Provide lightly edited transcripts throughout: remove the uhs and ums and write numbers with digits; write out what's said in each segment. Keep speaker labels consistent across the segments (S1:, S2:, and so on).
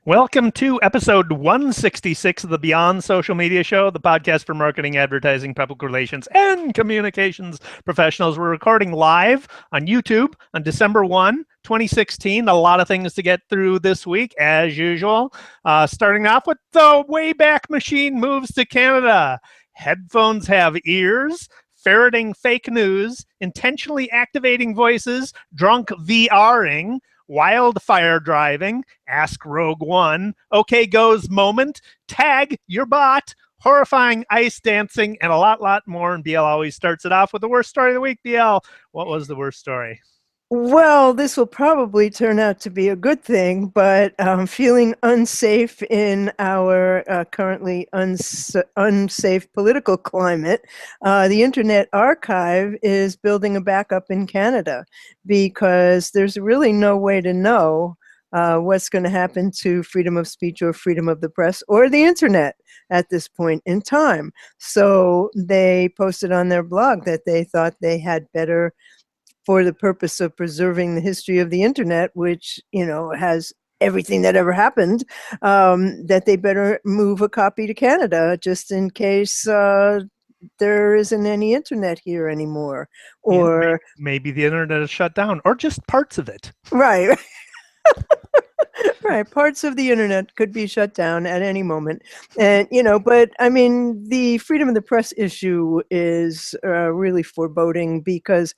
S1: Welcome to episode 166 of the Beyond Social Media Show, the podcast for marketing, advertising, public relations, and communications professionals. We're recording live on YouTube on December 1, 2016. A lot of things to get through this week, as usual. Starting off with the Wayback Machine moves to Canada. Headphones have ears. Ferreting fake news. Intentionally activating voices. Drunk VRing. Wildfire driving, Ask Rogue One, OK Go's moment, Tag Your Bot, Horrifying ice dancing, and a lot more. And BL always starts it off with the worst story of the week. BL, what was the worst story?
S2: Well, this will probably turn out to be a good thing, but feeling unsafe in our currently unsafe political climate, the Internet Archive is building a backup in Canada because there's really no way to know what's going to happen to freedom of speech or freedom of the press or the Internet at this point in time. So they posted on their blog that they thought they had better, for the purpose of preserving the history of the Internet, which, has everything that ever happened, that they better move a copy to Canada just in case there isn't any Internet here anymore. Or
S1: maybe the Internet is shut down, or just parts of it.
S2: Right. Right, parts of the Internet could be shut down at any moment. And, but I mean, the freedom of the press issue is really foreboding because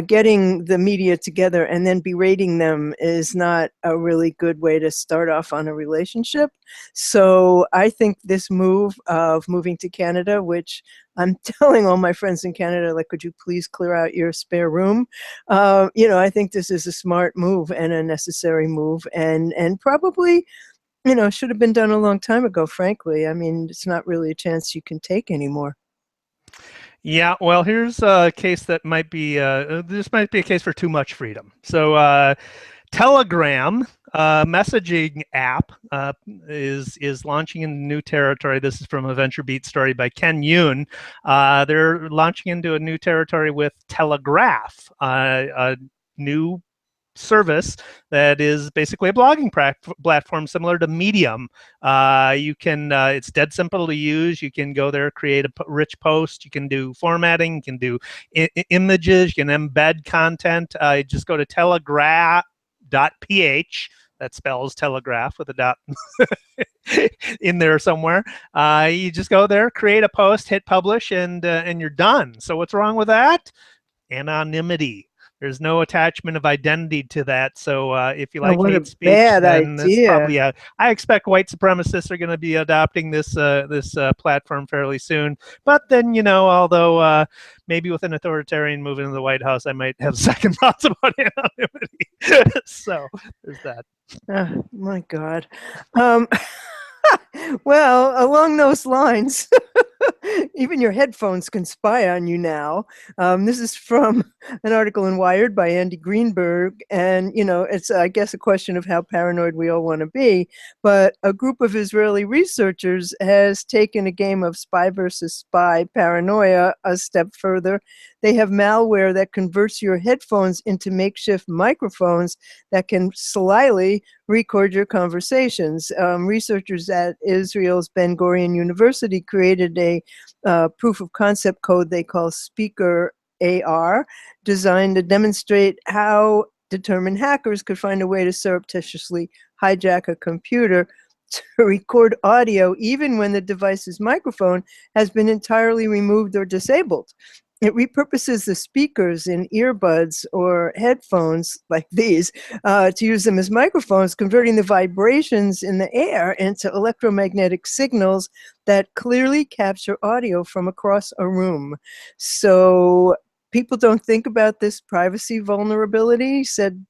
S2: getting the media together and then berating them is not a really good way to start off on a relationship. So I think this move of moving to Canada, which I'm telling all my friends in Canada, like, could you please clear out your spare room? I think this is a smart move and a necessary move, and probably, should have been done a long time ago, frankly. I mean, it's not really a chance you can take anymore.
S1: Yeah, well, here's a case that might be, this might be a case for too much freedom. So Telegram messaging app is launching in new territory. This is from a VentureBeat story by Ken Yoon. They're launching into a new territory with Telegraph, a new service that is basically a blogging platform similar to Medium. You can, it's dead simple to use. You can go there, create a rich post. You can do formatting. You can do images. You can embed content. Just go to telegraph.ph. That spells telegraph with a dot in there somewhere. You just go there, create a post, hit publish, and you're done. So what's wrong with that? Anonymity. There's no attachment of identity to that. So if you like hate speech, then it's probably I expect white supremacists are going to be adopting this platform fairly soon. But then, although maybe with an authoritarian moving into the White House, I might have second thoughts about anonymity. So there's that.
S2: Oh, my God. Well, along those lines, even your headphones can spy on you now. This is from an article in Wired by Andy Greenberg. And, it's, I guess, a question of how paranoid we all want to be. But a group of Israeli researchers has taken a game of spy versus spy paranoia a step further. They have malware that converts your headphones into makeshift microphones that can slyly record your conversations. Researchers at Israel's Ben Gurion University created a proof of concept code they call Speaker AR, designed to demonstrate how determined hackers could find a way to surreptitiously hijack a computer to record audio even when the device's microphone has been entirely removed or disabled. It repurposes the speakers in earbuds or headphones like these to use them as microphones, converting the vibrations in the air into electromagnetic signals that clearly capture audio from across a room. So people don't think about this privacy vulnerability, said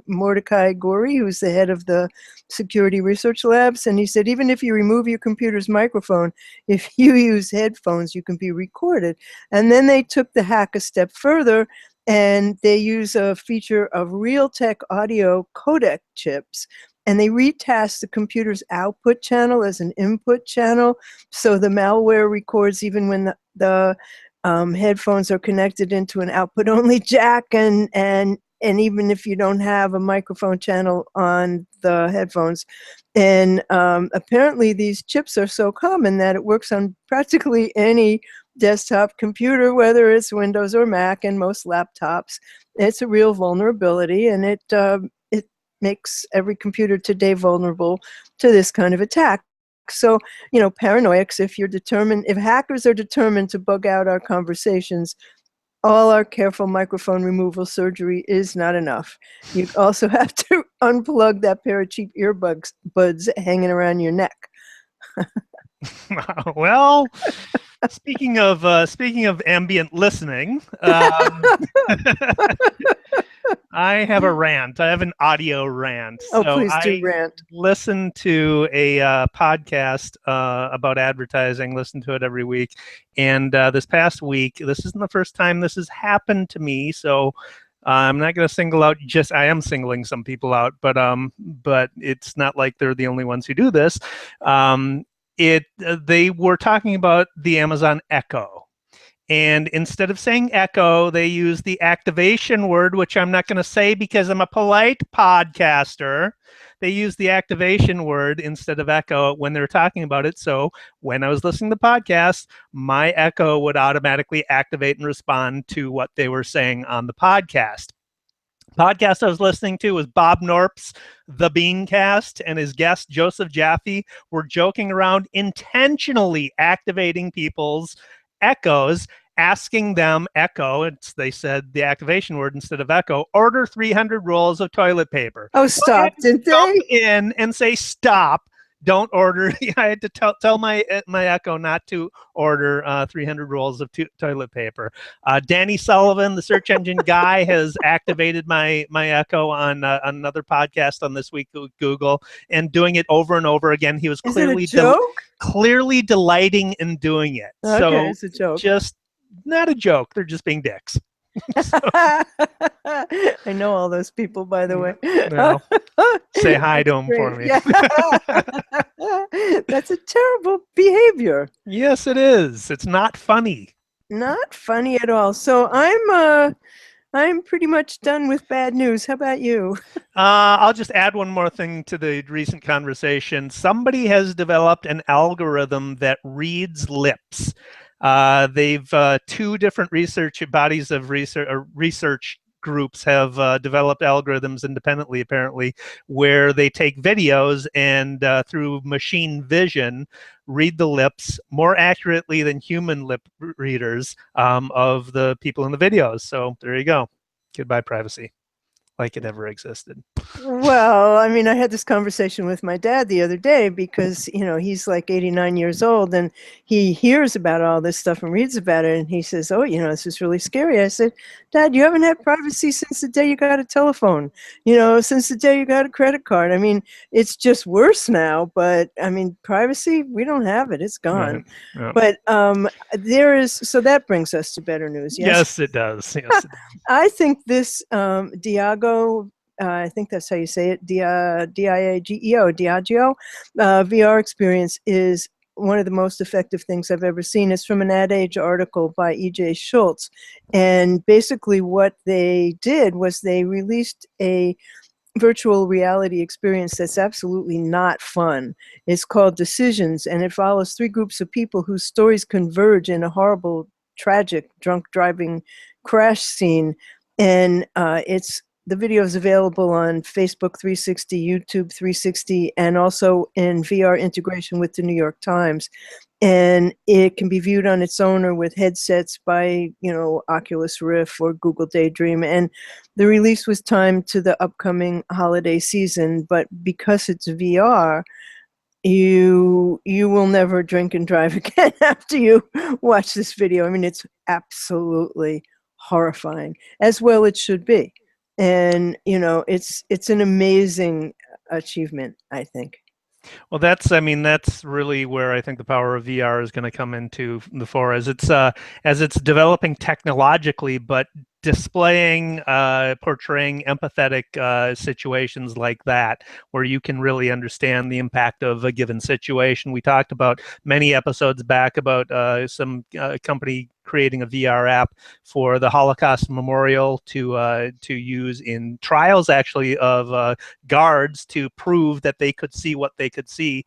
S2: Mordecai Gori, who's the head of the Security Research Labs. And he said, even if you remove your computer's microphone, if you use headphones, you can be recorded. And then they took the hack a step further, and they use a feature of Realtek audio codec chips. And they retasked the computer's output channel as an input channel. So the malware records even when the headphones are connected into an output-only jack, and even if you don't have a microphone channel on the headphones, And apparently these chips are so common that it works on practically any desktop computer, whether it's Windows or Mac, and most laptops. It's a real vulnerability, and it makes every computer today vulnerable to this kind of attack. So, paranoics, if hackers are determined to bug out our conversations, all our careful microphone removal surgery is not enough. You also have to unplug that pair of cheap earbuds hanging around your neck.
S1: Well, speaking of ambient listening, I have a rant. I have an audio rant.
S2: Oh,
S1: So
S2: please do
S1: I
S2: rant.
S1: listen to a podcast about advertising. Listen to it every week. And this past week, this isn't the first time this has happened to me. So I'm not going to single out. I am singling some people out, but it's not like they're the only ones who do this. They were talking about the Amazon Echo. And instead of saying echo, they use the activation word, which I'm not going to say because I'm a polite podcaster. They use the activation word instead of echo when they're talking about it. So when I was listening to the podcast, my echo would automatically activate and respond to what they were saying on the podcast. Podcast I was listening to was Bob Norp's The Beancast, and his guest Joseph Jaffe were joking around, intentionally activating people's echoes, asking them echo. They said the activation word instead of echo. Order 300 rolls of toilet paper.
S2: Oh, stop! Did
S1: Jump
S2: they?
S1: in and say stop. Don't order. I had to tell my Echo not to order 300 rolls of toilet paper. Danny Sullivan, the search engine guy, has activated my Echo on another podcast on This Week with Google, and doing it over and over again. He was clearly delighting in doing it.
S2: Okay,
S1: So
S2: it's a joke.
S1: Just not a joke. They're just being dicks.
S2: I know all those people, by the way.
S1: No. Say hi to them for me.
S2: Yeah. That's a terrible behavior.
S1: Yes, it is. It's not funny.
S2: Not funny at all. So I'm pretty much done with bad news. How about you?
S1: I'll just add one more thing to the recent conversation. Somebody has developed an algorithm that reads lips. They've two different bodies of research groups have developed algorithms independently, apparently, where they take videos and through machine vision read the lips more accurately than human lip readers of the people in the videos. So there you go. Goodbye, privacy. Like it ever existed.
S2: Well, I mean, I had this conversation with my dad the other day because, he's like 89 years old and he hears about all this stuff and reads about it. And he says, oh, this is really scary. I said, Dad, you haven't had privacy since the day you got a telephone, since the day you got a credit card. I mean, it's just worse now, but I mean, privacy, we don't have it. It's gone. Right. Yeah. But so that brings us to better news. Yes,
S1: yes it does. Yes, it does.
S2: I think this Diageo, I think that's how you say it, Diageo VR experience is one of the most effective things I've ever seen. It's from an Ad Age article by E.J. Schultz. And basically what they did was they released a virtual reality experience that's absolutely not fun. It's called Decisions, and it follows three groups of people whose stories converge in a horrible, tragic, drunk driving crash scene. And the video is available on Facebook 360, YouTube 360, and also in VR integration with the New York Times. And it can be viewed on its own or with headsets by, Oculus Rift or Google Daydream. And the release was timed to the upcoming holiday season, but because it's VR, you will never drink and drive again after you watch this video. I mean, it's absolutely horrifying, as well it should be. And it's an amazing achievement, I think.
S1: Well, that's really where I think the power of VR is going to come into the fore as it's developing technologically, but displaying, portraying empathetic situations like that, where you can really understand the impact of a given situation. We talked about many episodes back about some company creating a VR app for the Holocaust Memorial to use in trials, actually, of guards to prove that they could see what they could see.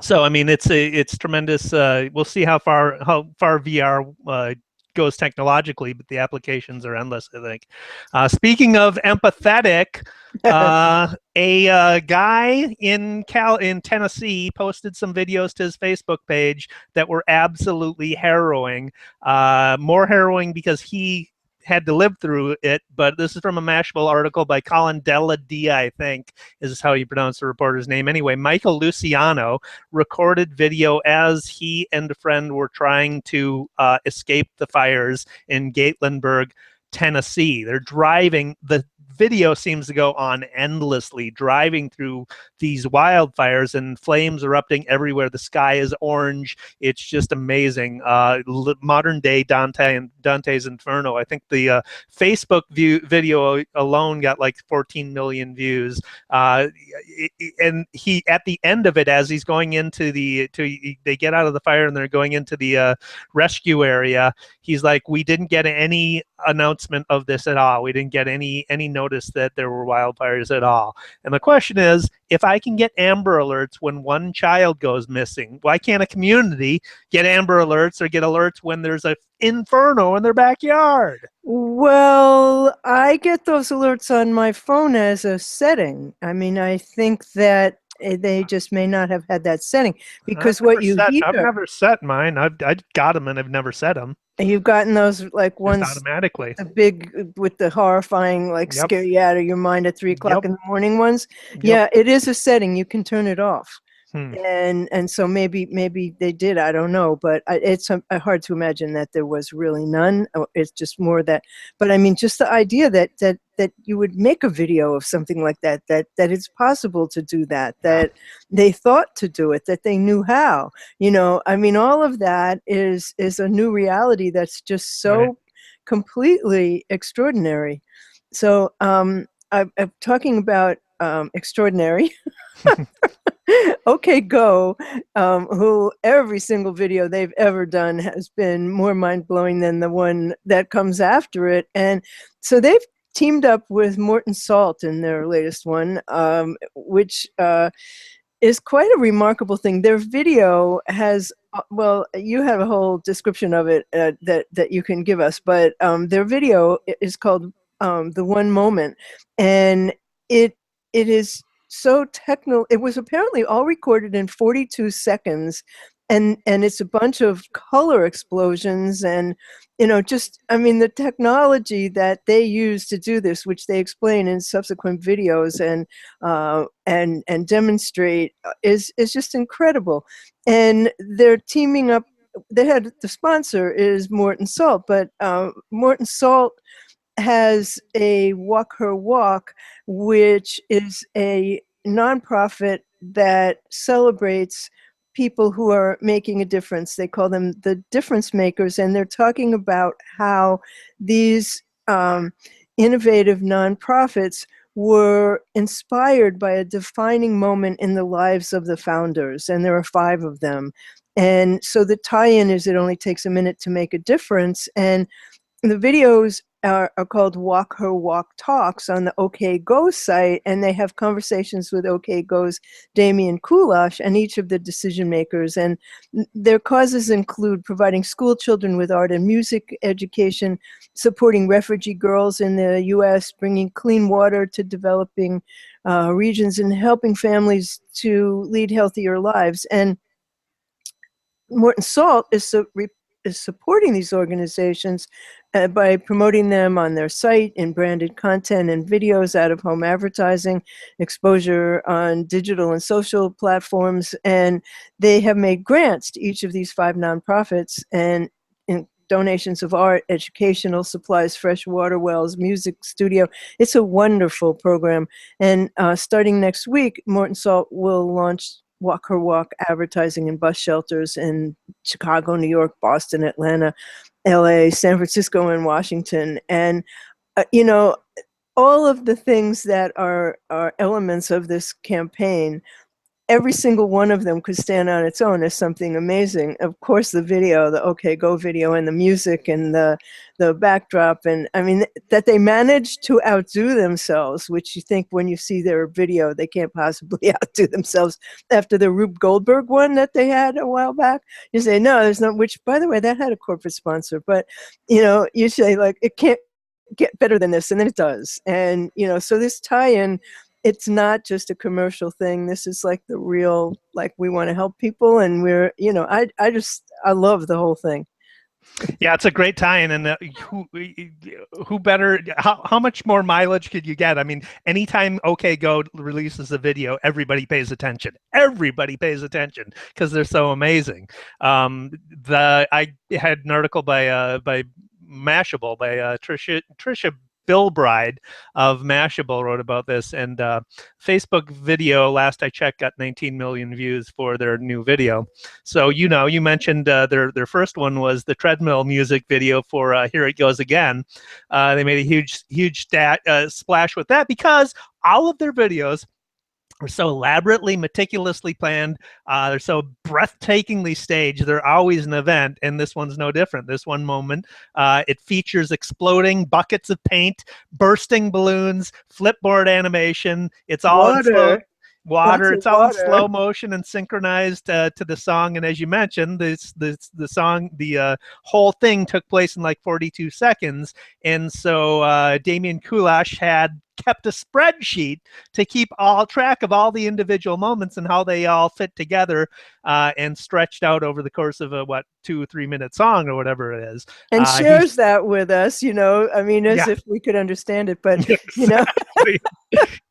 S1: So I mean, it's tremendous. We'll see how far VR goes technologically, but the applications are endless, I think. Speaking of empathetic, a guy in Tennessee posted some videos to his Facebook page that were absolutely harrowing. More harrowing because he had to live through it, but this is from a Mashable article by Colin Della, I think is how you pronounce the reporter's name. Anyway, Michael Luciano recorded video as he and a friend were trying to escape the fires in Gatlinburg, Tennessee. They're driving. The video seems to go on endlessly, driving through these wildfires and flames erupting everywhere. The sky is orange. It's just amazing. Modern day Dante's Inferno. I think the Facebook video alone got like 14 million views. And he, at the end of it, as he's going into they get out of the fire and they're going into the rescue area, he's like, we didn't get any announcement of this at all. We didn't get any notice that there were wildfires at all. And the question is, if I can get Amber Alerts when one child goes missing, why can't a community get Amber Alerts or get alerts when there's an inferno in their backyard?
S2: Well, I get those alerts on my phone as a setting. I mean, I think that they just may not have had that setting, because what you hear...
S1: I've never set mine. I've got them and I've never set them.
S2: You've gotten those like ones
S1: automatically,
S2: the big with the horrifying, like scare you out of your mind at 3 o'clock in the morning ones. Yeah, it is a setting. You can turn it off. And so maybe they did. I don't know, but it's hard to imagine that there was really none. It's just more that. But I mean, just the idea that you would make a video of something like that it's possible to do that. That they thought to do it. That they knew how. You know, I mean, all of that is a new reality that's just so completely extraordinary. So I'm talking about extraordinary. OK Go, who every single video they've ever done has been more mind-blowing than the one that comes after it. And so they've teamed up with Morton Salt in their latest one, which is quite a remarkable thing. Their video has, well, you have a whole description of it that you can give us, but their video is called The One Moment, and it is so techno. It was apparently all recorded in 42 seconds, and it's a bunch of color explosions, and just, I mean, the technology that they use to do this, which they explain in subsequent videos and demonstrate, is just incredible. And they're teaming up. The sponsor is Morton Salt, but Morton Salt has a WalkHerWalk, which is a nonprofit that celebrates people who are making a difference. They call them the difference makers, and they're talking about how these innovative nonprofits were inspired by a defining moment in the lives of the founders, and there are 5 of them. And so the tie-in is it only takes a minute to make a difference, and the videos are called WalkHerWalk Talks on the OK Go site, and they have conversations with OK Go's Damian Kulash and each of the decision makers. And their causes include providing school children with art and music education, supporting refugee girls in the U.S., bringing clean water to developing regions, and helping families to lead healthier lives. And Morton Salt is supporting these organizations by promoting them on their site in branded content and videos, out-of-home advertising, exposure on digital and social platforms. And they have made grants to each of these 5 nonprofits, and in donations of art, educational supplies, fresh water wells, music studio. It's a wonderful program. And starting next week, Morton Salt will launch WalkHerWalk advertising in bus shelters in Chicago, New York, Boston, Atlanta, LA, San Francisco, and Washington. And, all of the things that are elements of this campaign every single one of them could stand on its own as something amazing. Of course, the video, the OK Go video, and the music, and the backdrop, and I mean that they managed to outdo themselves, which you think when you see their video they can't possibly outdo themselves after the Rube Goldberg one that they had a while back. You say no, there's no, which by the way that had a corporate sponsor, but you know, you say like it can't get better than this, and then it does. And you know, so this tie-in, it's not just a commercial thing. This is like the real, like, we want to help people, and we're, you know, I love the whole thing.
S1: Yeah, it's a great tie-in, and who better? How much more mileage could you get? I mean, anytime OK Go releases a video, everybody pays attention. Everybody pays attention because they're so amazing. I had an article by Mashable by Trisha Bilbride of Mashable wrote about this, and Facebook video, last I checked, got 19 million views for their new video. So, you know, you mentioned their first one was the treadmill music video for Here It Goes Again. They made a huge splash with that because all of their videos are so elaborately, meticulously planned. They're so breathtakingly staged. They're always an event, and this one's no different. This one moment, it features exploding buckets of paint, bursting balloons, flipboard animation. It's all in slow water. It's all in slow motion and synchronized to the song. And as you mentioned, the song, the whole thing took place in like 42 seconds. And so Damian Kulash had kept a spreadsheet to keep all track of all the individual moments and how they all fit together, and stretched out over the course of a 2 or 3 minute song or whatever it is,
S2: and shares that with us, you know, I mean, as if we could understand it, but you know.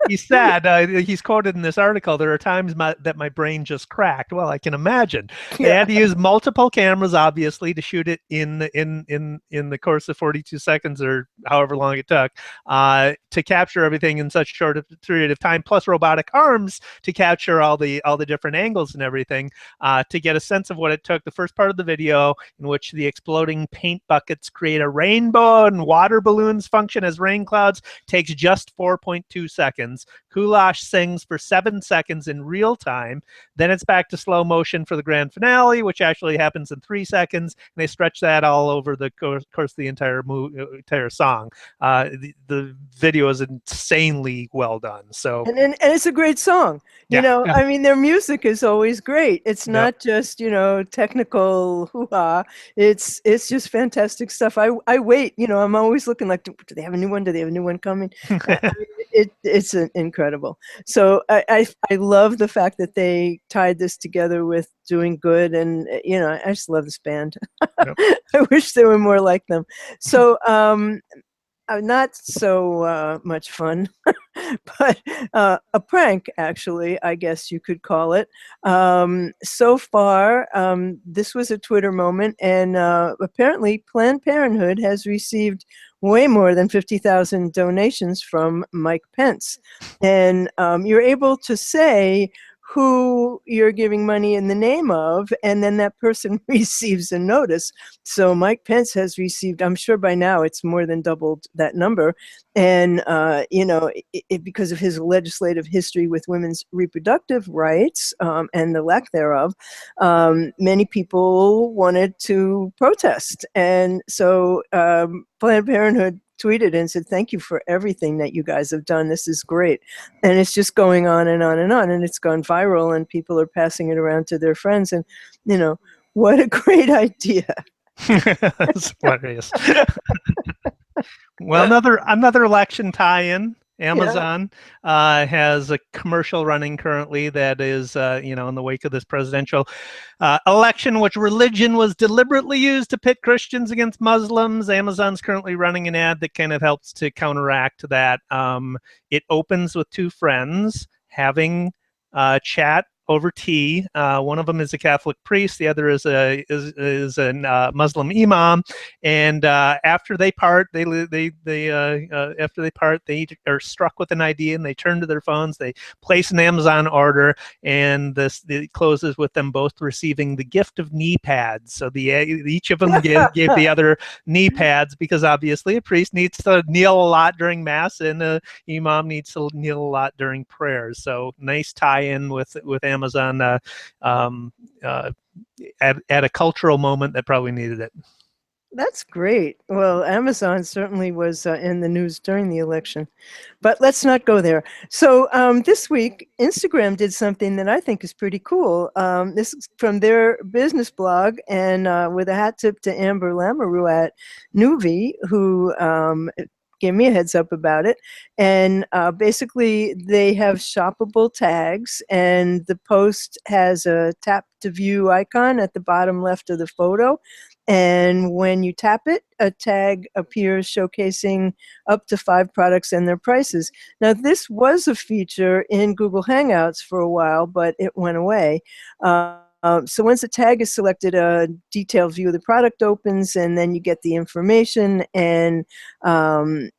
S1: He said, he's quoted in this article, there are times that my brain just cracked. Well, I can imagine. They had to use multiple cameras, obviously, to shoot it in the course of 42 seconds or however long it took, to capture everything in such a short period of time, plus robotic arms to capture all the different angles and everything, to get a sense of what it took. The first part of the video, in which the exploding paint buckets create a rainbow and water balloons function as rain clouds, takes just 4.2 seconds. Kulash sings for 7 seconds in real time. Then it's back to slow motion for the grand finale, which actually happens in 3 seconds. And they stretch that all over the course of the entire song. The video is insanely well done. So
S2: and it's a great song. You know, I mean, their music is always great. It's not just, you know, technical hoo-ha. It's just fantastic stuff. I wait, you know, I'm always looking like, do they have a new one? Do they have a new one coming? I mean, it's incredible. So I love the fact that they tied this together with doing good, and you know, I just love this band. I wish there were more like them. So not so much fun, but a prank, actually, I guess you could call it. So far, this was a Twitter moment, and apparently Planned Parenthood has received way more than 50,000 donations from Mike Pence. And you're able to say who you're giving money in the name of, and then that person receives a notice. So Mike Pence has received, I'm sure by now it's more than doubled that number. And, you know, because of his legislative history with women's reproductive rights and the lack thereof, many people wanted to protest. And so Planned Parenthood tweeted and said, thank you for everything that you guys have done. This is great. And it's just going on and on and on. And it's gone viral, and people are passing it around to their friends. And, you know, what a great idea.
S1: That's hilarious. Well, another election tie-in. Amazon has a commercial running currently that is, you know, in the wake of this presidential election, which religion was deliberately used to pit Christians against Muslims. Amazon's currently running an ad that kind of helps to counteract that. It opens with two friends having chat over tea. One of them is a Catholic priest. The other is a Muslim imam. And after they part, they are struck with an idea, and they turn to their phones. They place an Amazon order, and it closes with them both receiving the gift of knee pads. So each of them gave the other knee pads, because obviously a priest needs to kneel a lot during mass, and an imam needs to kneel a lot during prayers. So nice tie-in with Amazon Amazon at a cultural moment that probably needed it.
S2: That's great. Well, Amazon certainly was in the news during the election, but let's not go there. So this week, Instagram did something that I think is pretty cool. This is from their business blog, and with a hat tip to Amber Lamoureux at Nuvi, who gave me a heads up about it. And basically, they have shoppable tags, and the post has a tap to view icon at the bottom left of the photo. And when you tap it, a tag appears showcasing up to 5 products and their prices. Now, this was a feature in Google Hangouts for a while, but it went away. So once a tag is selected, a detailed view of the product opens, and then you get the information, and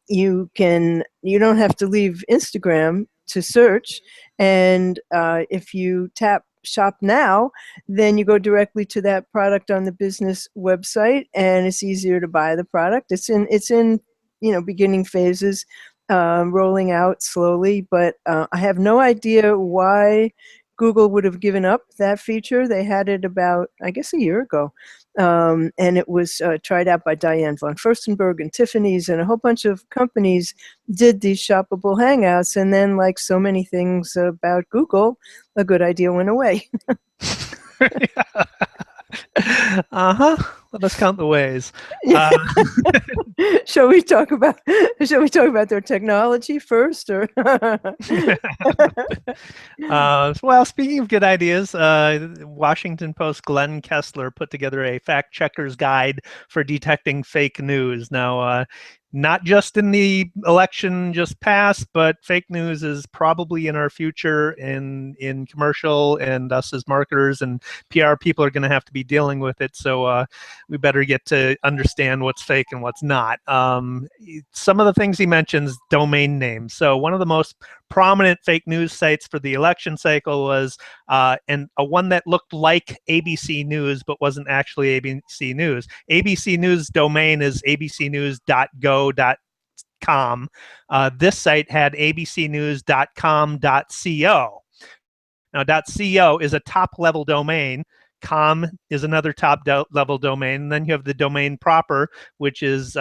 S2: you don't have to leave Instagram to search. And if you tap Shop Now, then you go directly to that product on the business website, and it's easier to buy the product. It's in beginning phases, rolling out slowly, but I have no idea why Google would have given up that feature. They had it about, I guess, a year ago. And it was tried out by Diane von Furstenberg and Tiffany's, and a whole bunch of companies did these shoppable hangouts. And then, like so many things about Google, a good idea went away.
S1: Uh-huh. Let us count the ways.
S2: Shall we talk about their technology first, or?
S1: Well, speaking of good ideas, Washington Post Glenn Kessler put together a fact checker's guide for detecting fake news. Now, not just in the election just passed, but fake news is probably in our future in commercial, and us as marketers and PR people are going to have to be dealing with it. So we better get to understand what's fake and what's not. Some of the things he mentions, domain names. So one of the most prominent fake news sites for the election cycle was one that looked like ABC News but wasn't actually ABC News. ABC News domain is abcnews.go.com. This site had abcnews.com.co. Now, .co is a top-level domain. Com is another top-level domain. And then you have the domain proper, which is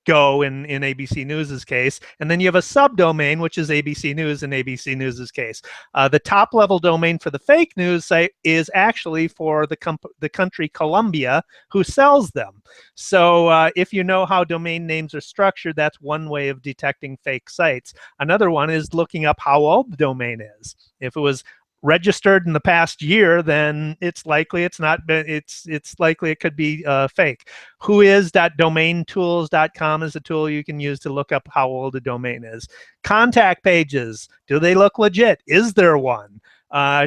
S1: Go in ABC News's case, and then you have a subdomain, which is ABC News in ABC News's case. The top-level domain for the fake news site is actually for the country Colombia, who sells them. So if you know how domain names are structured, that's one way of detecting fake sites. Another one is looking up how old the domain is. If it was registered in the past year, then it's likely it's not. It's likely it could be fake. Whois.domaintools.com is a tool you can use to look up how old a domain is. Contact pages, do they look legit? Is there one?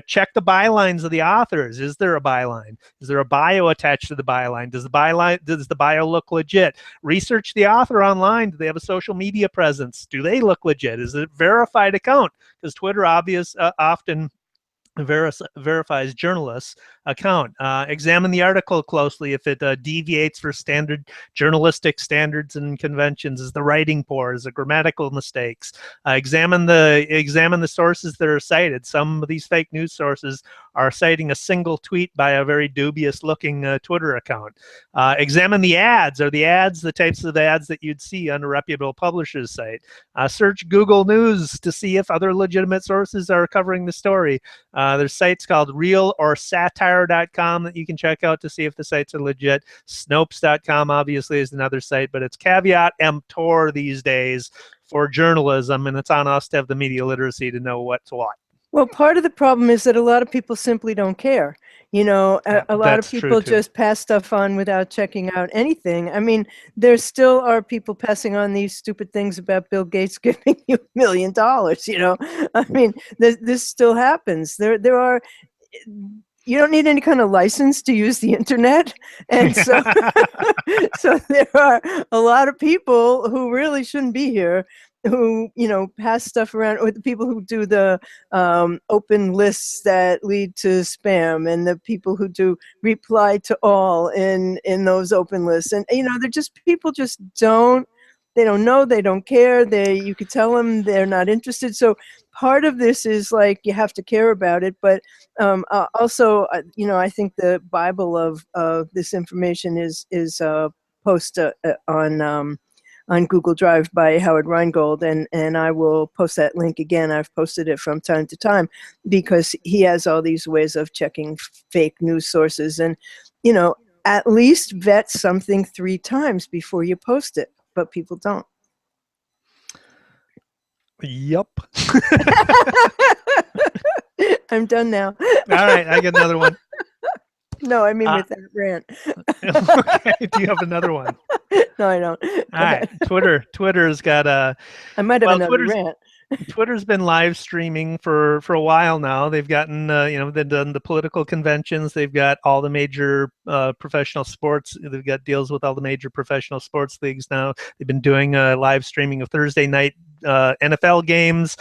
S1: Check the bylines of the authors. Is there a byline? Is there a bio attached to the byline? Does the bio look legit? Research the author online. Do they have a social media presence? Do they look legit? Is it a verified account? Because Twitter often verifies journalists' account. Examine the article closely if it deviates for standard journalistic standards and conventions. Is the writing poor? Is there grammatical mistakes? Examine the sources that are cited. Some of these fake news sources are citing a single tweet by a very dubious-looking Twitter account. Examine the ads. Are the ads the types of ads that you'd see on a reputable publisher's site? Search Google News to see if other legitimate sources are covering the story. There's sites called real or satire.com that you can check out to see if the sites are legit. Snopes.com obviously is another site, but it's caveat emptor these days for journalism, and it's on us to have the media literacy to know what's what.
S2: Well, part of the problem is that a lot of people simply don't care. A lot of people just pass stuff on without checking out anything. I mean, there still are people passing on these stupid things about Bill Gates giving you $1 million. I mean, this still happens. There are. You don't need any kind of license to use the internet, and so so there are a lot of people who really shouldn't be here, who pass stuff around, or the people who do the open lists that lead to spam, and the people who do reply to all in those open lists, and they're just people they don't know, they don't care. You could tell them they're not interested. So part of this is like you have to care about it, but also, I think the Bible of this information is post on Google Drive by Howard Rheingold, and I will post that link again. I've posted it from time to time because he has all these ways of checking fake news sources, and at least vet something 3 times before you post it, but people don't.
S1: Yep.
S2: I'm done now.
S1: All right, I get another one.
S2: No, I mean with that rant.
S1: Okay, do you have another one?
S2: No, I don't.
S1: All right, Twitter's got a.
S2: I might have another rant.
S1: Twitter's been live streaming for a while now. They've gotten, they've done the political conventions. They've got all the major professional sports. They've got deals with all the major professional sports leagues now. They've been doing live streaming of Thursday night NFL games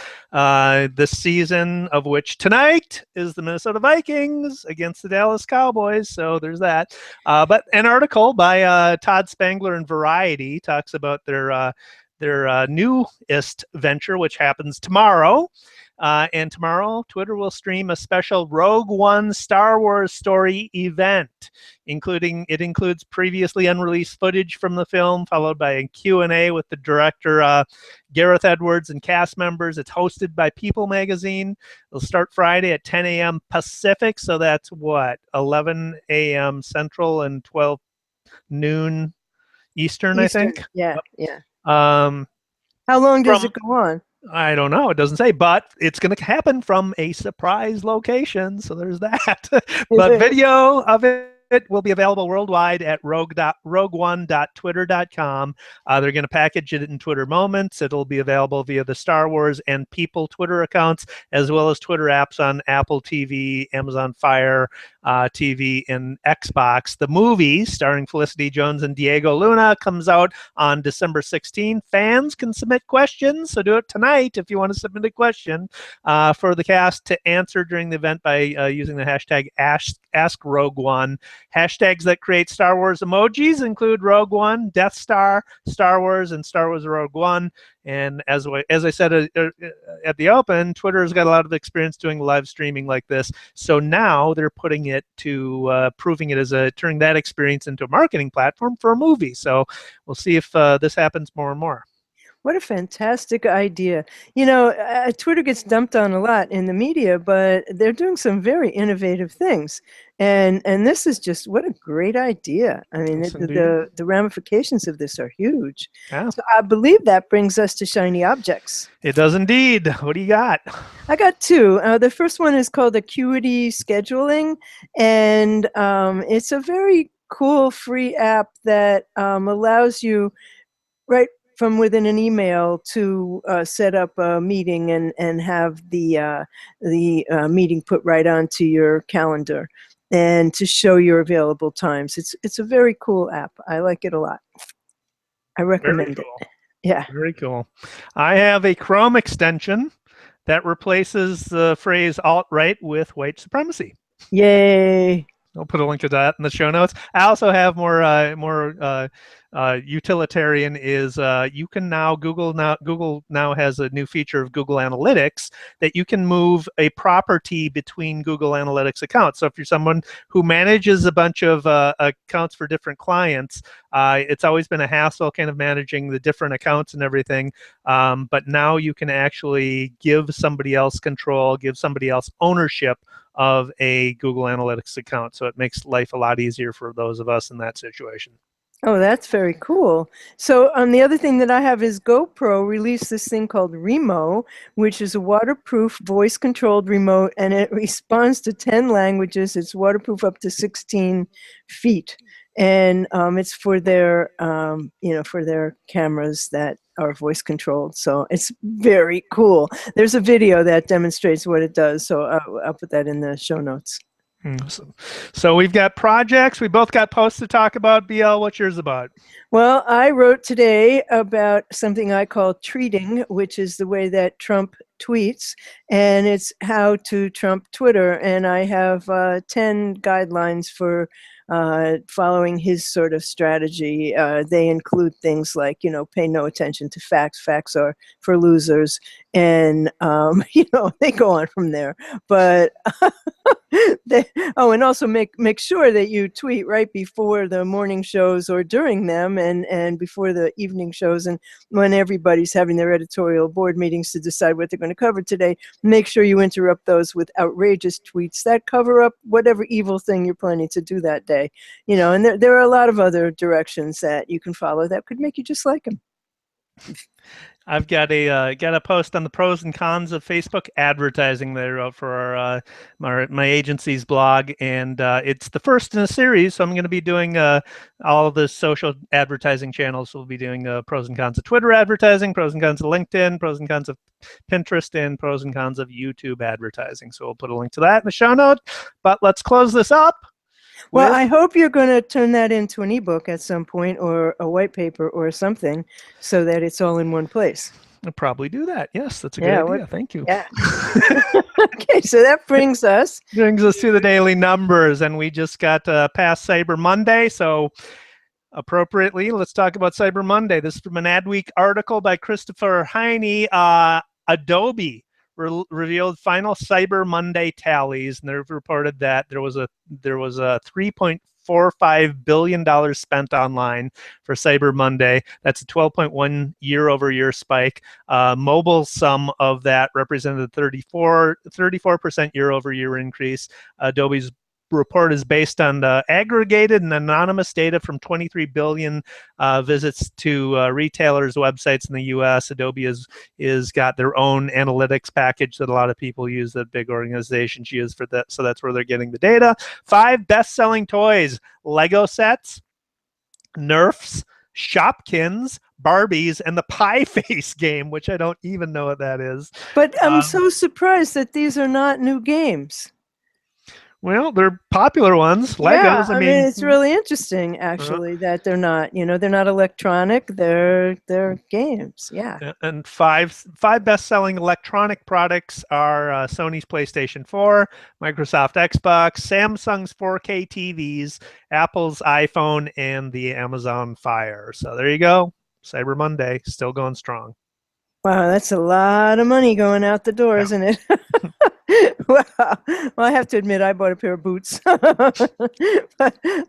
S1: this season, of which tonight is the Minnesota Vikings against the Dallas Cowboys. So there's that. But an article by Todd Spangler in Variety talks about their newest venture, which happens tomorrow. And tomorrow, Twitter will stream a special Rogue One Star Wars story event, it includes previously unreleased footage from the film, followed by a Q&A with the director, Gareth Edwards, and cast members. It's hosted by People Magazine. It'll start Friday at 10 a.m. Pacific, so that's 11 a.m. Central and 12 noon Eastern, I think.
S2: Yeah, yeah.
S1: How
S2: long does it go on?
S1: I don't know. It doesn't say, but it's going to happen from a surprise location. So there's that. But video of it will be available worldwide at rogue1.twitter.com. They're going to package it in Twitter Moments. It'll be available via the Star Wars and People Twitter accounts, as well as Twitter apps on Apple TV, Amazon Fire TV, and Xbox. The movie, starring Felicity Jones and Diego Luna, comes out on December 16th. Fans can submit questions, so do it tonight if you want to submit a question for the cast to answer during the event by using the hashtag AskRogue1. Hashtags that create Star Wars emojis include Rogue One, Death Star, Star Wars, and Star Wars Rogue One. And as I said at the open, Twitter has got a lot of experience doing live streaming like this. So now they're putting it to proving it as turning that experience into a marketing platform for a movie. So we'll see if this happens more and more.
S2: What a fantastic idea. Twitter gets dumped on a lot in the media, but they're doing some very innovative things. And this is just, what a great idea. I mean,
S1: Yes,
S2: the ramifications of this are huge.
S1: Yeah.
S2: So I believe that brings us to shiny objects.
S1: It does indeed. What do you got?
S2: I got 2. The first one is called Acuity Scheduling, and it's a very cool free app that allows you, right from within an email, to set up a meeting and have the meeting put right onto your calendar and to show your available times. It's a very cool app. I like it a lot. I recommend it. Yeah.
S1: Very cool. I have a Chrome extension that replaces the phrase alt-right with white supremacy.
S2: Yay.
S1: I'll put a link to that in the show notes. I also have more utilitarian is you can now Google now has a new feature of Google Analytics that you can move a property between Google Analytics accounts. So if you're someone who manages a bunch of accounts for different clients, it's always been a hassle kind of managing the different accounts and everything. But now you can actually give somebody else control, give somebody else ownership of a Google Analytics account. So it makes life a lot easier for those of us in that situation.
S2: Oh, that's very cool. So the other thing that I have is GoPro released this thing called REMO, which is a waterproof voice-controlled remote, and it responds to 10 languages. It's waterproof up to 16 feet. And it's for their, for their cameras that are voice controlled. So it's very cool. There's a video that demonstrates what it does. So I'll put that in the show notes.
S1: Awesome. So we've got projects. We both got posts to talk about. BL, what's yours about?
S2: Well, I wrote today about something I call treating, which is the way that Trump tweets, and it's how to Trump Twitter. And I have 10 guidelines for following his sort of strategy. They include things like, pay no attention to facts. Facts are for losers. And, they go on from there. But and also make sure that you tweet right before the morning shows or during them, and before the evening shows, and when everybody's having their editorial board meetings to decide what they're going to cover today. Make sure you interrupt those with outrageous tweets that cover up whatever evil thing you're planning to do that day. And there are a lot of other directions that you can follow that could make you just like him.
S1: I've got a post on the pros and cons of Facebook advertising that I wrote for my agency's blog, and it's the first in a series. So I'm going to be doing all of the social advertising channels. We'll be doing pros and cons of Twitter advertising, pros and cons of LinkedIn, pros and cons of Pinterest, and pros and cons of YouTube advertising. So we'll put a link to that in the show notes. But let's close this up.
S2: Well, I hope you're going to turn that into an ebook at some point, or a white paper or something, so that it's all in one place.
S1: I'll probably do that. Yes, that's a good idea. Thank you.
S2: Yeah. Okay, so that brings us
S1: to the daily numbers, and we just got past Cyber Monday, so appropriately, let's talk about Cyber Monday. This is from an Adweek article by Christopher Heine. Adobe revealed final Cyber Monday tallies, and they've reported that there was a $3.45 billion spent online for Cyber Monday. That's a 12.1 year-over-year spike. Mobile sum of that represented 34% year-over-year increase. Adobe's report is based on the aggregated and anonymous data from 23 billion visits to retailers' websites in the U.S. Adobe is got their own analytics package that a lot of people use, that big organizations use for that. So that's where they're getting the data. 5 best-selling toys: Lego sets, Nerfs, Shopkins, Barbies, and the Pie Face game, which I don't even know what that is.
S2: But I'm so surprised that these are not new games.
S1: Well, they're popular ones. Legos.
S2: Yeah, I mean, it's really interesting, actually, that they're not electronic. They're games. Yeah.
S1: And five best-selling electronic products are Sony's PlayStation 4, Microsoft Xbox, Samsung's 4K TVs, Apple's iPhone, and the Amazon Fire. So there you go. Cyber Monday, still going strong.
S2: Wow, that's a lot of money going out the door, isn't it? Well, I have to admit, I bought a pair of boots, but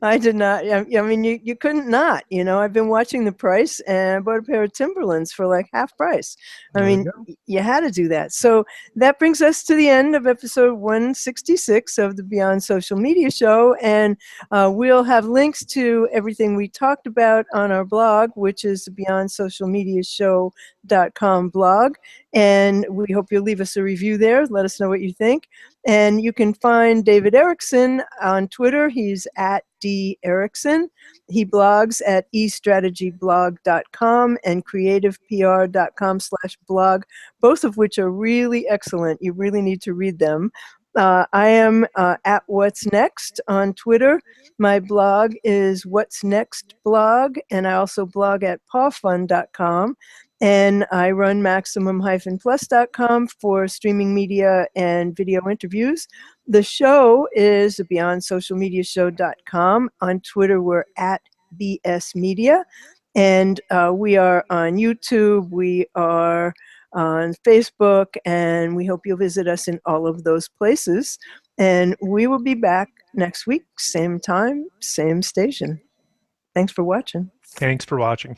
S2: I did not. I mean, you couldn't not. I've been watching the price, and I bought a pair of Timberlands for like half price. I mean, you had to do that. So that brings us to the end of episode 166 of the Beyond Social Media Show, and we'll have links to everything we talked about on our blog, which is the BeyondSocialMediaShow.com blog. And we hope you'll leave us a review there. Let us know what you think. And you can find David Erickson on Twitter. He's at @DErickson. He blogs at eStrategyBlog.com and CreativePR.com/blog, both of which are really excellent. You really need to read them. I am at What's Next on Twitter. My blog is What's Next blog, and I also blog at pawfun.com. And I run maximum-plus.com for streaming media and video interviews. The show is BeyondSocialMediaShow.com. On Twitter, we're at BS Media. And we are on YouTube. We are on Facebook. And we hope you'll visit us in all of those places. And we will be back next week, same time, same station. Thanks for watching.
S1: Thanks for watching.